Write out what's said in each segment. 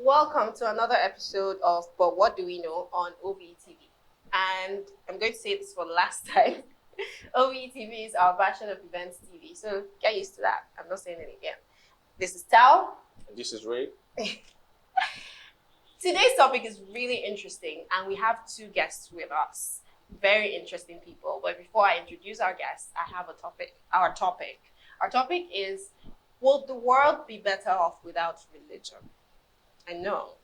Welcome to another episode of But What Do We Know on OVE TV. And I'm going to say this for the last time. OVE TV is our version of Events TV, so get used to that. I'm not saying it again. This is Tao. This is Ray. Today's topic is really interesting, and we have two guests with us. Very interesting people. But before I introduce our guests, I have a topic. Our topic is: will the world be better off without religion? I know.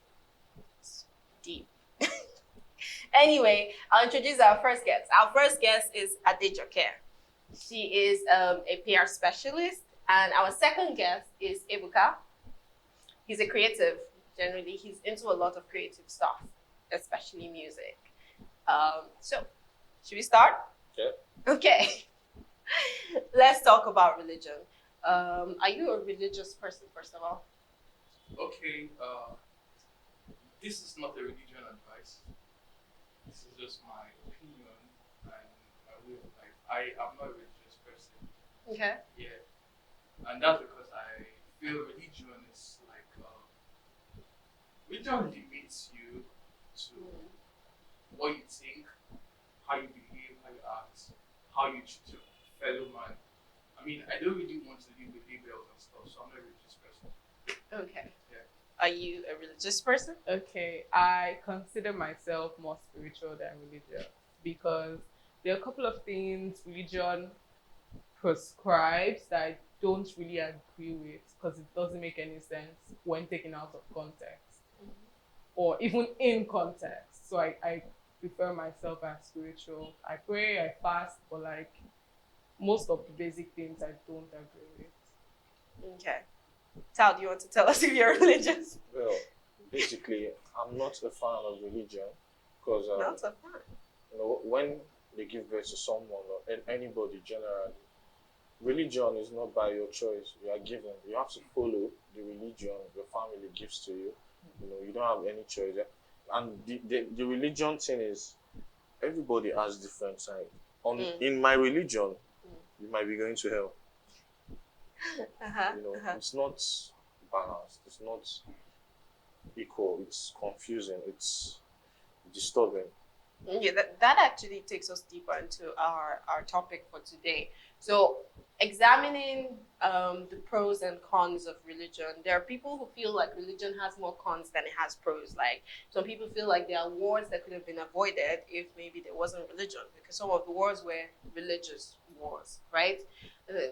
It's deep. Anyway, I'll introduce our first guest. Our first guest is Adejoke. She is a PR specialist. And our second guest is Ebuka. He's a creative. Generally, he's into a lot of creative stuff, especially music. So, should we start? Yeah. Okay. Let's talk about religion. Are you a religious person, first of all? Okay, this is not a religion advice. This is just my opinion and my way of life. I am not a religious person. Okay. Yeah. And that's because I feel religion is like, religion limits you to what you think, how you behave, how you act, how you treat your fellow man. I mean, I don't really want to live with labels and stuff, so I'm not a religious person. Okay. Yeah. Are you a religious person? Okay, I consider myself more spiritual than religious because there are a couple of things religion prescribes that I don't really agree with because it doesn't make any sense when taken out of context or even in context. So I prefer myself as spiritual. I pray, I fast, but like most of the basic things I don't agree with. Okay. Tal, do you want to tell us if you're religious? Well, basically, I'm not a fan of religion because Not a fan. when they give birth to someone or anybody generally, religion is not by your choice. You are given. You have to follow the religion your family gives to you. You don't have any choice. And the religion thing is, everybody has different side. In my religion, you might be going to hell. It's not balanced. It's not equal. It's confusing. It's disturbing. Yeah, that actually takes us deeper into our topic for today. So, examining the pros and cons of religion, there are people who feel like religion has more cons than it has pros. Like, some people feel like there are wars that could have been avoided if maybe there wasn't religion, because some of the wars were religious wars, right?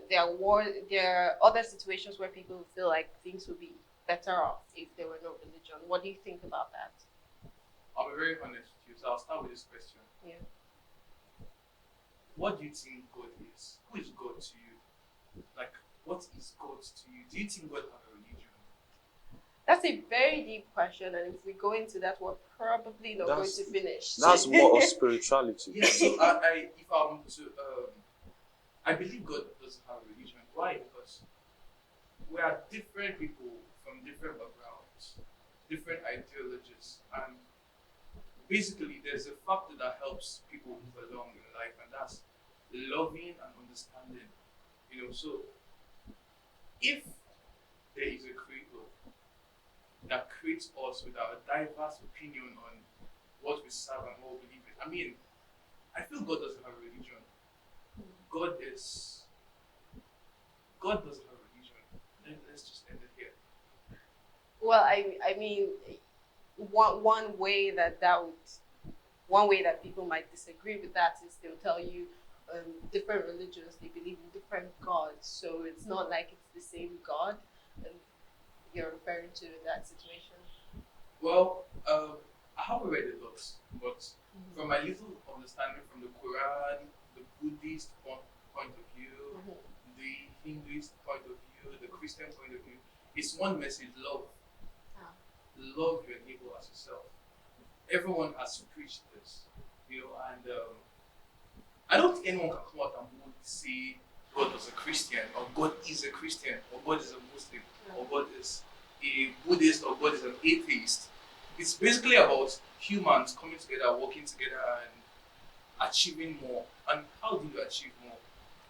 There are other situations where people feel like things would be better off if there were no religion. What do you think about that? I'll be very honest with you, so I'll start with this question. Yeah. What do you think God is? Who is God to you? Like, what is God to you? Do you think God has a religion? That's a very deep question, and if we go into that, we're probably not going to finish. That's more of spirituality. Yeah, so I believe God doesn't have a religion. Why? Because we are different people from different backgrounds, different ideologies, and basically there's a factor that helps people move along in life, and that's loving and understanding. So if there is a creator that creates us with our diverse opinion on what we serve and what we believe in, I mean, I feel God doesn't have a religion. God doesn't have a religion. Let's just end it here. Well, I mean, one way that people might disagree with that is they'll tell you different religions, they believe in different gods, so it's not like it's the same God. You're referring to that situation. Well, I haven't read a lot, but from my little understanding from the Quran, the Buddhist point of view, the Hinduist point of view, the Christian point of view, it's one message: love. Love your neighbor as yourself. Everyone has preached this, and I don't think anyone can come out and boldly say God was a Christian, or God is a Christian, or God is a Muslim, or God is a Buddhist, or God is an atheist. It's basically about humans coming together, working together, and achieving more. And how do you achieve more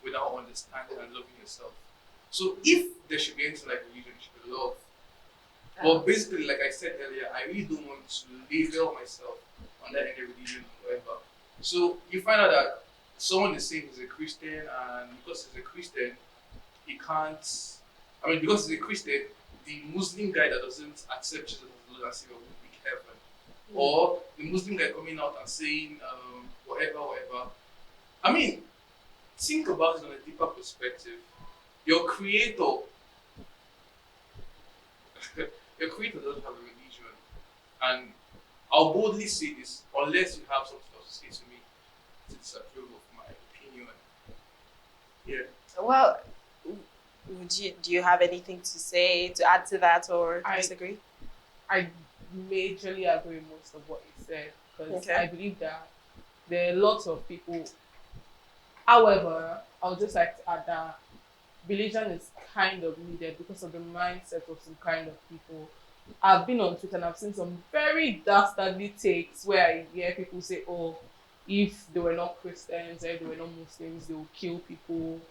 without understanding and loving yourself? So if there should be anything like religion, it should be love. But basically, like I said earlier, I really don't want to label myself under any religion or whatever. So you find out that someone is saying he's a Christian, and because he's a Christian, he can't. I mean, because he's a Christian, the Muslim guy that doesn't accept Jesus as Lord and Savior will be heaven. Or the Muslim guy coming out and saying whatever. I mean, think about it on a deeper perspective. Your creator, your creator doesn't have a religion, and I'll boldly say this, unless you have something else to say to me to disapprove of my opinion. Yeah. Well, do you have anything to say to add to that or disagree? I majorly agree with most of what you said, because Okay. I believe that there are lots of people. However, I would just like to add that religion is kind of needed because of the mindset of some kind of people. I've been on Twitter and I've seen some very dastardly takes where I hear people say, oh, if they were not Christians, if they were not Muslims, they would kill people,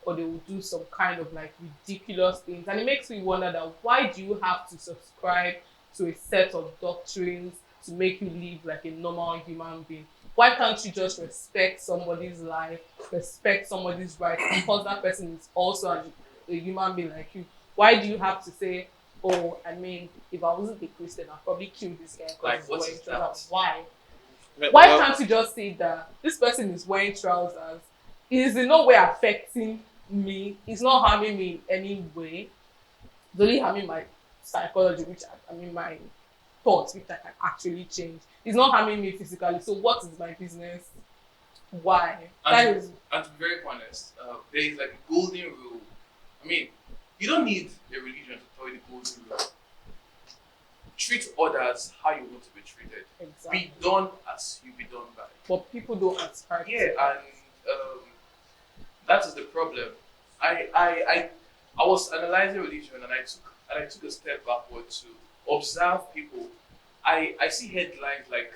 or they would do some kind of like ridiculous things. And it makes me wonder that why do you have to subscribe to a set of doctrines to make you live like a normal human being? Why can't you just respect somebody's life, respect somebody's rights, because that person is also a human being like you? Why do you have to say, oh, I mean, if I wasn't a Christian, I'd probably kill this guy because Like, he's what wearing is trousers? that? Why? Well, Why can't you just say that this person is wearing trousers? It is in no way affecting me. It's not harming me in any way. It's only harming my psychology, which I mean my thoughts, which I can actually change. It's not harming me physically. So what is my business? Why? That is And to be very honest, there is like a golden rule. I mean, you don't need a religion to tell you the golden rule. Treat others how you want to be treated. exactly. Be done as you be done by. But people don't aspire to Yeah, that. and that is the problem. I was analyzing religion, and I took a step backward to observe people. I see headlines like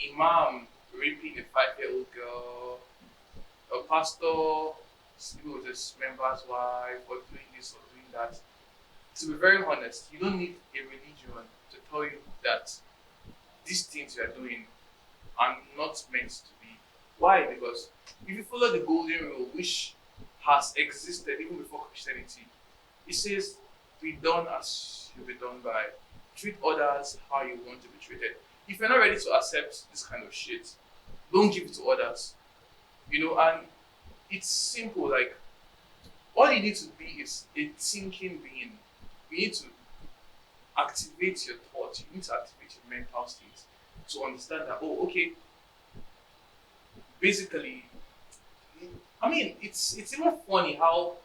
Imam raping a 5-year-old girl, a pastor sleeping with his member's wife, or doing this or doing that. To be very honest, you don't need a religion to tell you that these things you are doing are not meant to be. Why? Because if you follow the golden rule, which has existed even before Christianity, it says, be done as you be done by. Treat others how you want to be treated. If you're not ready to accept this kind of shit, don't give it to others. And it's simple. Like, all you need to be is a thinking being. You need to activate your thoughts. You need to activate your mental state to understand that, oh, okay, basically, I mean, it's even funny how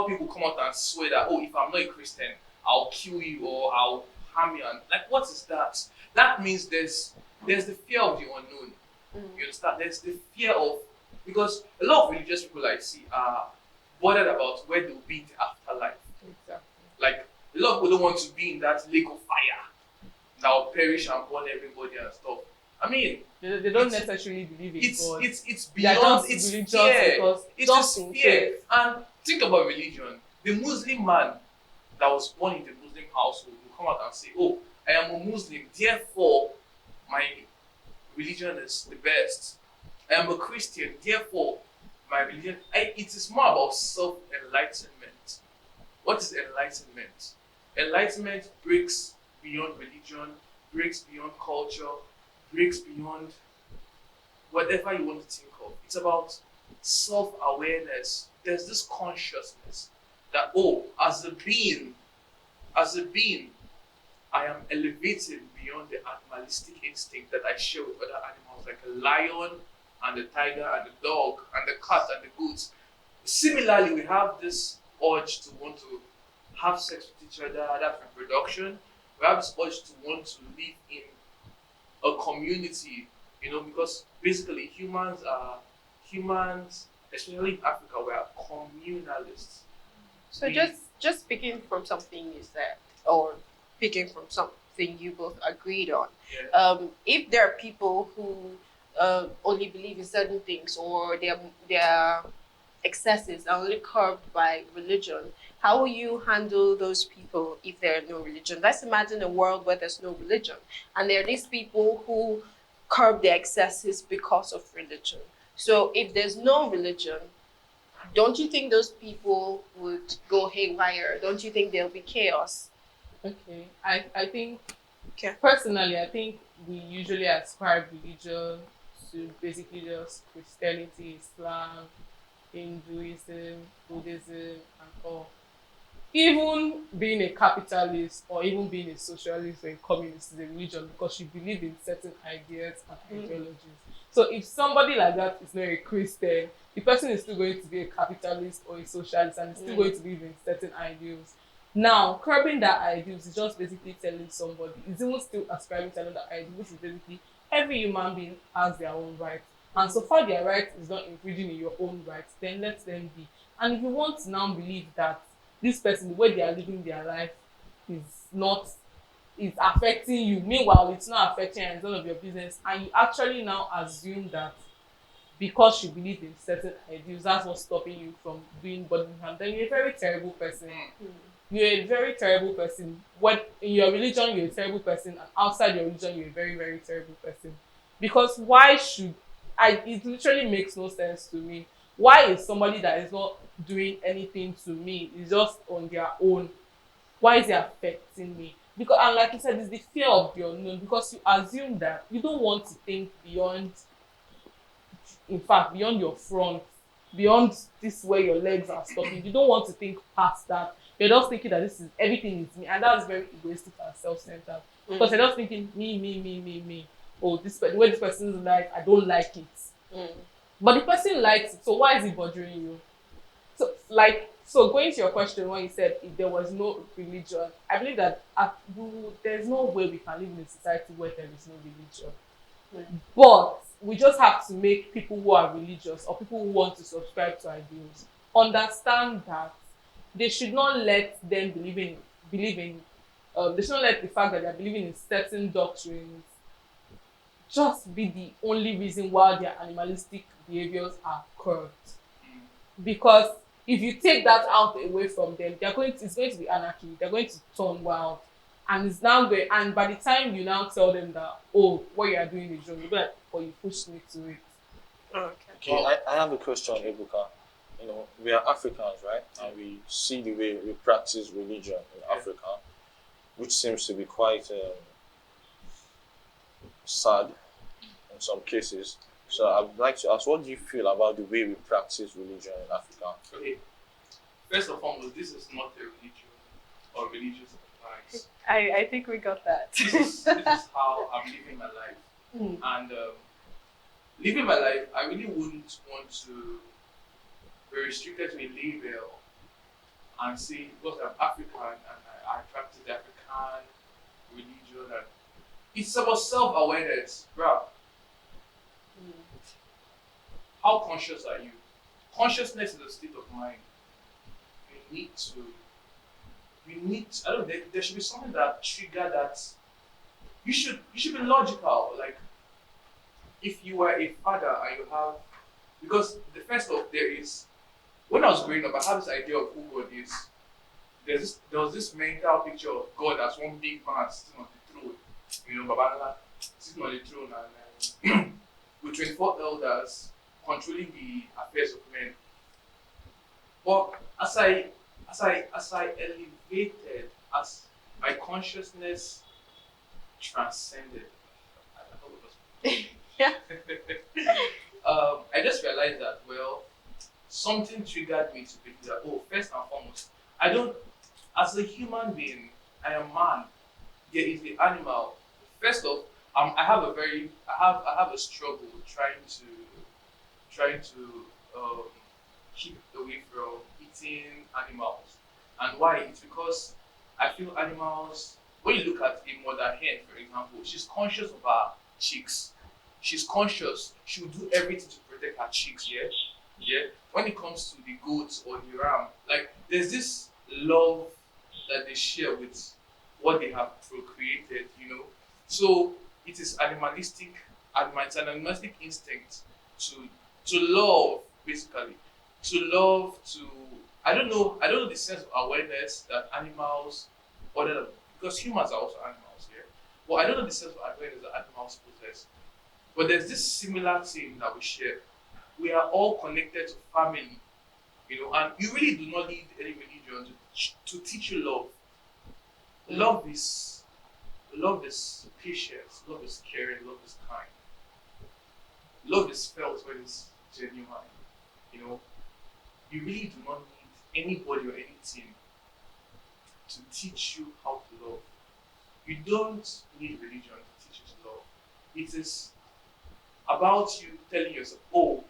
people come out and swear that, oh, if I'm not a Christian, I'll kill you or I'll harm you. And like, what is that? That means there's the fear of the unknown. You understand? There's the fear of, because a lot of religious people I see are bothered about where they'll be in the afterlife. Exactly. Like, a lot of people don't want to be in that lake of fire that will perish and burn everybody and stuff. I mean, They don't necessarily believe in God. it's They are beyond, just it's religious fear. because It's just just in fear. case. And think about religion. The Muslim man that was born in the Muslim household will come out and say, oh, I am a Muslim, therefore my religion is the best. I am a Christian, therefore my religion. It is more about self-enlightenment. What is enlightenment? Enlightenment breaks beyond religion, breaks beyond culture, breaks beyond whatever you want to think of. It's about self-awareness. There's this consciousness that, oh, as a being, I am elevated beyond the animalistic instinct that I share with other animals, like a lion and the tiger and the dog and the cat and the goat. Similarly, we have this urge to want to have sex with each other, that's reproduction. We have this urge to want to live in a community, because basically humans, especially in Africa, we are communalists. So We- just speaking from something you said, or picking from something you both agreed on, Yeah. if there are people who only believe in certain things, or they're excesses are only curbed by religion, how will you handle those people if there are no religion? Let's imagine a world where there's no religion, and there are these people who curb their excesses because of religion. So if there's no religion, don't you think those people would go haywire? Don't you think there'll be chaos? Okay. I think Okay. personally, I think we usually ascribe religion to basically just Christianity, Islam, Hinduism, Buddhism, and all. Even being a capitalist or even being a socialist or a communist is a religion because you believe in certain ideas and ideologies. So if somebody like that is not a Christian, the person is still going to be a capitalist or a socialist and is still going to believe in certain ideals. Now, curbing that ideals is just basically telling somebody, is even still ascribing to another ideal, which is basically every human being has their own rights. And so far their right is not infringing in your own rights, then let them be. And if you want to now believe that this person, the way they are living their life is not, is affecting you, meanwhile it's not affecting you and it's none of your business, and you actually now assume that because you believe in certain ideals, that's what's stopping you from doing bodily harm, then you're a very terrible person. You're a very terrible person. What in your religion you're a terrible person, and outside your religion you're a very, very terrible person. Because why should it literally makes no sense to me. Why is somebody that is not doing anything to me, is just on their own, why is it affecting me? Because, and like you said, it's the fear of the unknown, because you assume that you don't want to think beyond, in fact, beyond your front, beyond this where your legs are stopping. You don't want to think past that. You're just thinking that this is everything is me, and that's very egoistic and self-centered. Because you're just thinking me. Oh, the way this person's life, I don't like it. But the person likes it, so why is it bothering you? So going to your question when you said if there was no religion, I believe that there's no way we can live in a society where there is no religion. But we just have to make people who are religious or people who want to subscribe to ideals understand that they should not let them they should not let the fact that they're believing in certain doctrines just be the only reason why their animalistic behaviors are curbed. Because if you take that out away from them, it's going to be anarchy. They're going to turn wild, and it's now going. And by the time you now tell them that, oh, what you are doing is wrong, you'll be like, oh, you pushed me to it. Okay, I have a question, Ebuka. You know, we are Africans, right? And we see the way we practice religion in Africa, which seems to be quite sad in some cases. So I'd like to ask, what do you feel about the way we practice religion in Africa? Okay. First and foremost, this is not a religion or religious advice. I think we got that. This is how I'm living my life. And living my life, I really wouldn't want to be restricted to a label and say, because I'm African and I practice the African religion. And it's about self-awareness, bro. How conscious are you? Consciousness is a state of mind. You need to, I don't know, there should be something that trigger that. You should be logical. Like, if you are a father and you have, because the first of there is, when I was growing up, I had this idea of who God is. There was this mental picture of God as one big man sitting on the throne. You know, Babala sitting on the throne and with 24 elders controlling the affairs of men. But as I elevated, as my consciousness transcended, Yeah. I just realized that, well, something triggered me to believe that, oh, first and foremost, as a human being, I am man. There is the animal. First off, I have a struggle trying to keep away from eating animals. And why? It's because I feel animals, when you look at a mother hen, for example, she's conscious of her chicks. She's conscious. She will do everything to protect her chicks, yeah? When it comes to the goats or the ram, like, there's this love that they share with what they have procreated, you know? So it is it's an animalistic instinct to love, basically. to love, to I don't know the sense of awareness that animals, other than, because humans are also animals here, but I don't know the sense of awareness that animals possess. But there's this similar thing that we share. We are all connected to family, and you really do not need any religion to teach you love. Love is love is patience, love is caring, love is kind. Love is felt when it's genuine. You know, you really do not need anybody or anything to teach you how to love. You don't need religion to teach you to love. It is about you telling yourself, oh,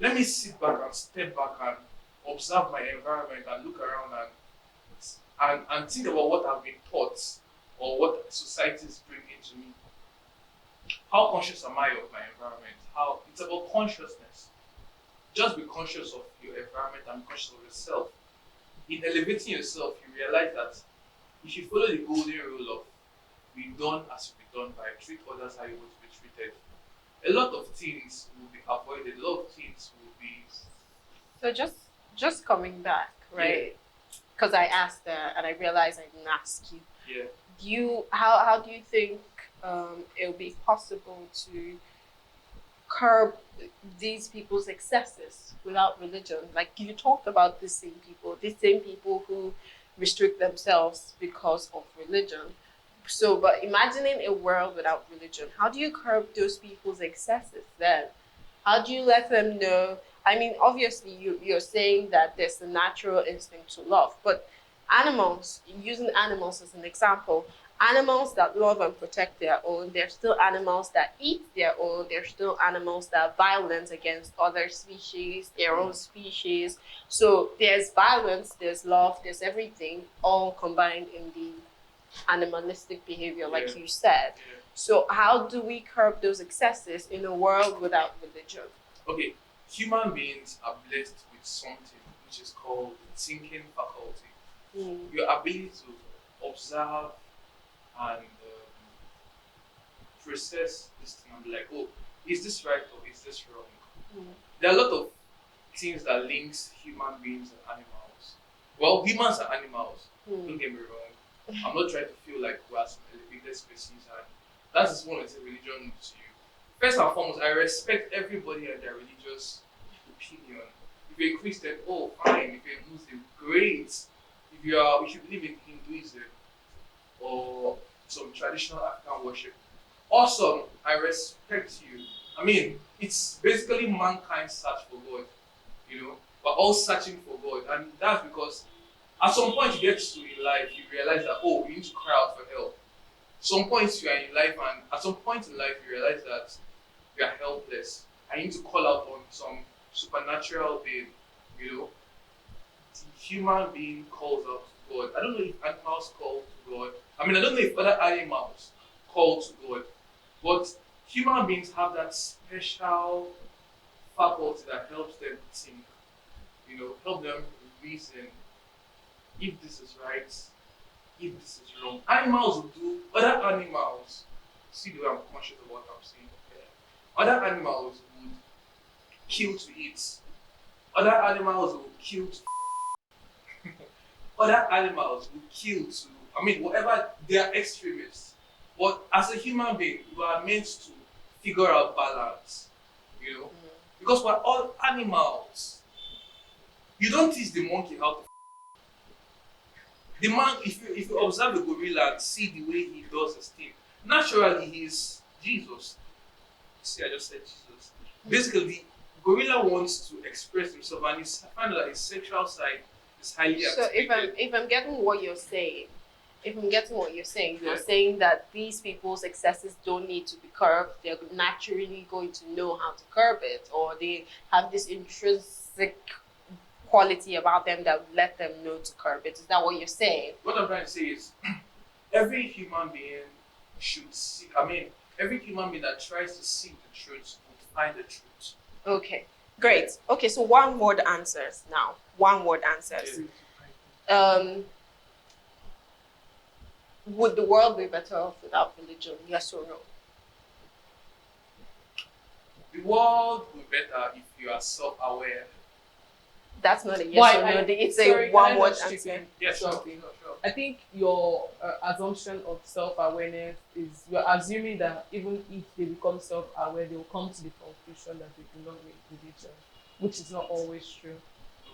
let me sit back and step back and observe my environment and look around and think about what I've been taught or what society is bringing to me. How conscious am I of my environment? How it's about consciousness. Just be conscious of your environment and be conscious of yourself. In elevating yourself, you realize that if you follow the golden rule of be done as you be done by, treat others how you want to be treated, a lot of things will be avoided. A lot of things will be. So just coming back, right? Because I asked that and I realized I didn't ask you. Yeah. How do you think it'll be possible to curb these people's excesses without religion? Like you talked about these same people who restrict themselves because of religion. So, but imagining a world without religion, how do you curb those people's excesses then? How do you let them know? I mean, obviously, you're saying that there's a natural instinct to love, but animals, using animals as an example, animals that love and protect their own, they're still animals that eat their own, they're still animals that are violent against other species, their own species. So there's violence, there's love, there's everything all combined in the animalistic behavior, like you said. Yeah. So how do we curb those excesses in a world without religion? Okay, human beings are blessed with something which is called thinking faculty. Your ability to observe and process this thing and be like, oh, is this right or is this wrong? There are a lot of things that links human beings and animals. Well, humans are animals. Don't get me wrong. I'm not trying to feel like we're some elevated species, and that is one of the religion to you. First and foremost, I respect everybody and their religious opinion. If you're a Christian, oh fine. If you're a Muslim, great. If you believe in Hinduism or some traditional African worship, awesome. I respect you. I mean, it's basically mankind's search for God. We're all searching for God, and that's because at some point you get to in life, you realize that, oh, you need to cry out for help. Some points you are in life, and at some point in life you realize that you are helpless. I need to call out on some supernatural being. The human being calls out to God. I don't know if animals call to God. I mean, I don't know if other animals call to God, but human beings have that special faculty that helps them think. Help them reason if this is right, if this is wrong. Animals will do, other animals, see the way I'm conscious of what I'm saying here. Other animals would kill to eat. Other animals will kill to other animals will kill to, whatever, they are extremists. But as a human being, you are meant to figure out balance, because we're all animals. You don't teach the monkey how to. The man, if you observe the gorilla and see the way he does his thing, naturally he's Jesus. See, I just said Jesus. Basically, the gorilla wants to express himself, and he's find that his sexual side is highly activated. So if I'm getting what you're saying, you're saying that these people's excesses don't need to be curbed. They're naturally going to know how to curb it, or they have this intrinsic quality about them that would let them know to curb it. Is that what you're saying? What I'm trying to say is, every human being should seek. Every human being that tries to seek the truth will find the truth. Okay, great. Okay, so one word answers now. One word answers. Would the world be better off without religion? Yes or no? The world will be better if you are self-aware. That's not a yes Why, or no. It's sorry, a can I one-word just chip answer. in Yeah, sure, something? sure. I think your assumption of self-awareness is you're assuming that even if they become self-aware, they'll come to the conclusion that they do not need religion, which is not always true.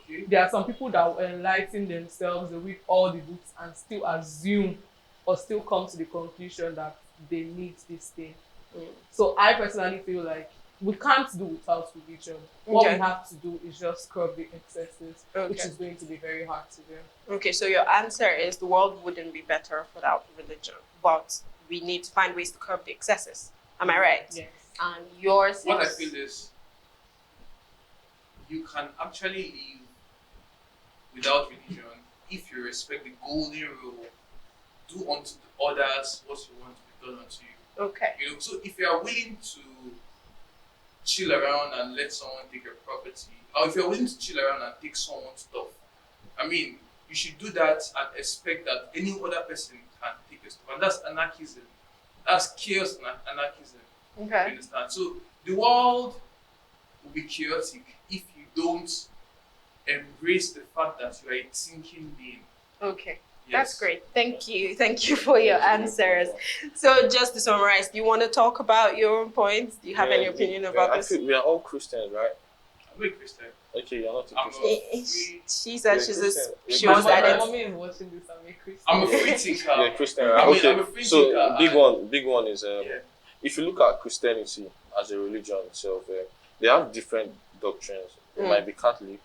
Okay. There are some people that will enlighten themselves, they read all the books and still assume or still come to the conclusion that they need this thing. So I personally feel like we can't do without religion. What Okay. we have to do is just curb the excesses, which Okay. is going to be very hard to do. Okay, so your answer is the world wouldn't be better without religion, but we need to find ways to curb the excesses. Am I right? Yes. And yours What I is feel is you can actually live without religion if you respect the golden rule: do unto the others what you want to be done unto you. okay. You know, so if you are willing to chill around and let someone take your property, or if you're willing to chill around and take someone's stuff, I mean, you should do that and expect that any other person can take your stuff. And that's anarchism. That's chaos and anarchism. You Okay. understand? So the world will be chaotic if you don't embrace the fact that you are a thinking being. Okay. Yes. That's great. Thank you. Thank you for your answers. So just to summarize, do you want to talk about your own points? Do you have any opinion about I this? feel we are all Christians, right? I'm a Christian. Okay, you're not a I'm Christian. She said You're she's Christian. she You're was Christian, My right? added. mommy is watching this. I'm a Christian. I'm a free thinker. You're a Christian, right? I mean, Okay, I'm a free so thinker, big one is Yeah. if you look at Christianity as a religion itself, they have different doctrines. It might be Catholic,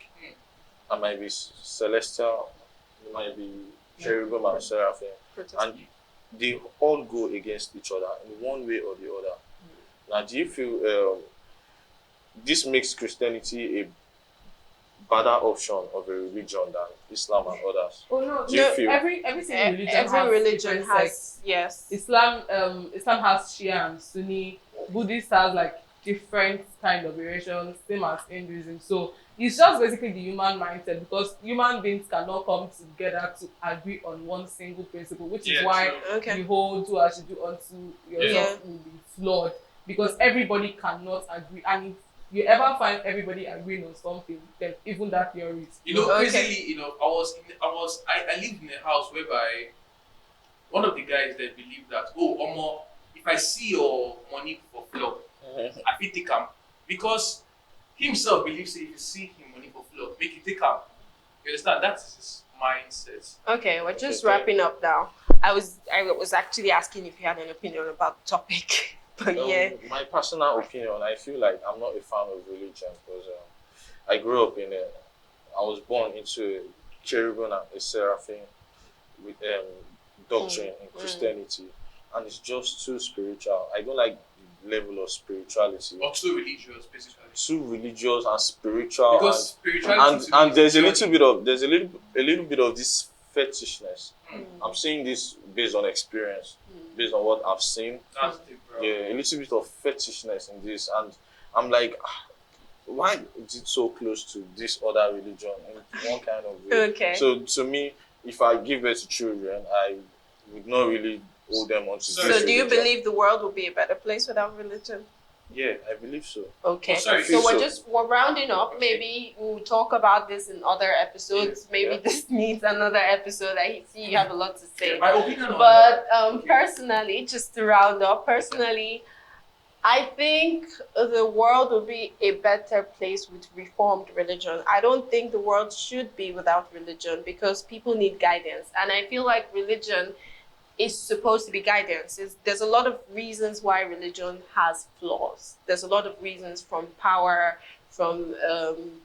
it might be Celestial, it might be Cherubim and Seraphim, and they all go against each other in one way or the other. Now, do you feel this makes Christianity a better option of a religion than Islam and others? Oh no, Do you feel? every single religion Every has religion different has sects. yes. Islam has Shia and Sunni. Buddhist has like different kind of variations, same as Hinduism. So it's just basically the human mindset, because human beings cannot come together to agree on one single principle, which is why true. Okay. the whole do as you do unto yourself will be flawed, because everybody cannot agree. And if you ever find everybody agreeing on something, then even that theory is You know, Okay. crazily, you know, I lived in a house whereby one of the guys that believed that, oh, Omo, if I see your money for floor, I fit take am, because he himself believes that if you see him money for floor, make you take am. You understand? That is his mindset. Okay, we're just Okay. wrapping up now. I was actually asking if you had an opinion about the topic. But yeah. My personal opinion, I feel like I'm not a fan of religion because I grew up I was born into a cherubim and a seraphim with doctrine in Christianity, and it's just too spiritual. I don't like the level of spirituality. Or too religious, basically. Too religious and spiritual, Because spirituality to me and is there's a spirituality. little bit of this fetishness. I'm saying this based on experience, based on what I've seen. That's the problem. Yeah, a little bit of fetishness in this, and I'm like, why is it so close to this other religion in one kind of way? Okay. So to me, if I give birth to children, I would not really hold them onto So this So do you religion. believe the world will be a better place without religion? Yeah, I believe so. Okay. Oh, sorry. So I feel we're rounding up. Okay. Maybe we'll talk about this in other episodes. Maybe Yeah. this needs another episode. I see you have a lot to say. My opinion on But that. Okay. personally, just to round up, I think the world will be a better place with reformed religion. I don't think the world should be without religion, because people need guidance. And I feel like religion is supposed to be guidance. There's a lot of reasons why religion has flaws. There's a lot of reasons, from power, from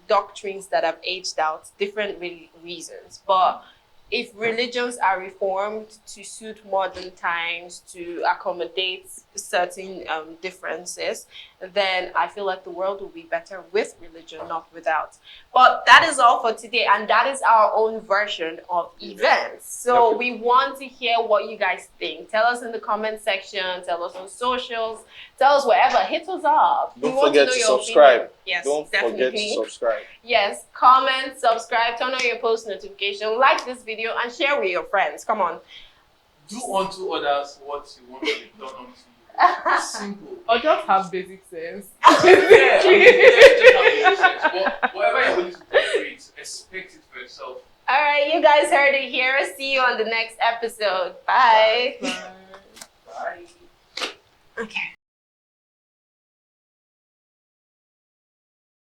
doctrines that have aged out, different reasons. But if religions are reformed to suit modern times, to accommodate certain differences, then I feel like the world will be better with religion, not without. But that is all for today, and that is our own version of events. So Okay. we want to hear what you guys think. Tell us in the comment section, tell us on socials, tell us wherever, hit us up. We Don't want forget know to your subscribe. opinion. Yes, Don't definitely. forget to subscribe. Yes, comment, subscribe, turn on your post notification, like this video, and share with your friends. Come on. Do unto others what you want to be done unto you. Simple. Or just have basic sense. Yeah, I mean, just have a sense. But whatever you're willing to tolerate, expect it for yourself. All right, you guys heard it here. See you on the next episode. Bye. Bye. Bye. Okay.